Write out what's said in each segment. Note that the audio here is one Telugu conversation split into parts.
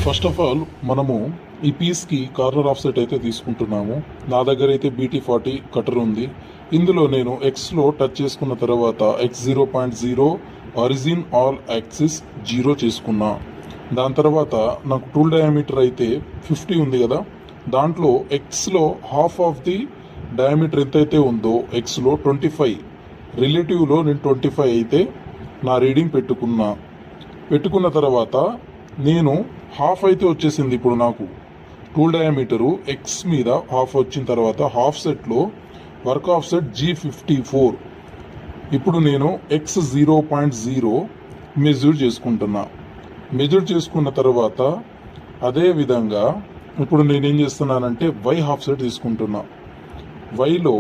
ఫస్ట్ ఆఫ్ ఆల్ మనము ఈ పీస్కి కార్నర్ ఆఫ్సెట్ అయితే తీసుకుంటున్నాము. నా దగ్గర అయితే BT40 కటర్ ఉంది. ఇందులో నేను ఎక్స్లో టచ్ చేసుకున్న తర్వాత X 0.0 ఆరిజిన్ ఆల్ యాక్సిస్ 0 చేసుకున్నా. దాని తర్వాత నాకు టూల్ డయామీటర్ అయితే 50 ఉంది కదా, దాంట్లో ఎక్స్లో హాఫ్ ఆఫ్ ది డయామీటర్ ఎంతైతే ఉందో ఎక్స్లో 25, రిలేటివ్లో నేను 25 అయితే నా రీడింగ్ పెట్టుకున్న తర్వాత నేను హాఫ్ అయితే వచ్చేసింది. ఇప్పుడు నాకు టూల్ డయామీటరు ఎక్స్ మీద హాఫ్ వచ్చిన తర్వాత హాఫ్ సెట్లో వర్క్ ఆఫ్ సెట్ G54. ఇప్పుడు నేను X 0.0 మెజర్ చేసుకున్న తర్వాత అదే విధంగా ఇప్పుడు నేనేం చేస్తున్నానంటే Y హాఫ్ సెట్ తీసుకుంటున్నా. వైలో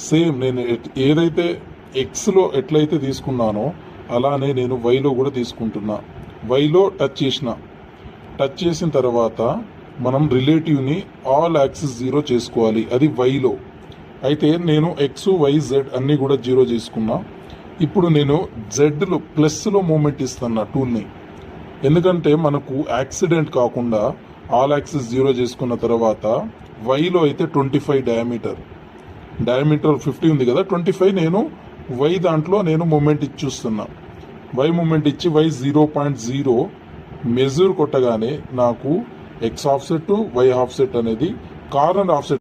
సేమ్ నేను ఏదైతే ఎక్స్లో ఎట్లయితే తీసుకున్నానో అలానే నేను వైలో కూడా తీసుకుంటున్నా. వైలో టచ్ చేసిన తర్వాత మనం రిలేటివ్ని ఆల్ యాక్సిస్ 0 చేసుకోవాలి. అది వైలో అయితే నేను X Y Z అన్నీ కూడా 0 చేసుకున్నా. ఇప్పుడు నేను జెడ్లో ప్లస్లో మూమెంట్ ఇస్తున్నా టూల్ని, ఎందుకంటే మనకు యాక్సిడెంట్ కాకుండా ఆల్ యాక్సిస్ 0 చేసుకున్న తర్వాత వైలో అయితే 25 డయామీటర్ 50 ఉంది కదా, 25 నేను వై దాంట్లో నేను మూమెంట్ ఇచ్చి చూస్తున్నా. వై మూమెంట్ ఇచ్చి Y 0.0 మెజర్ కొట్టగానే నాకు X of set Y of set అనేది కార్నర్ ఆఫ్ సెట్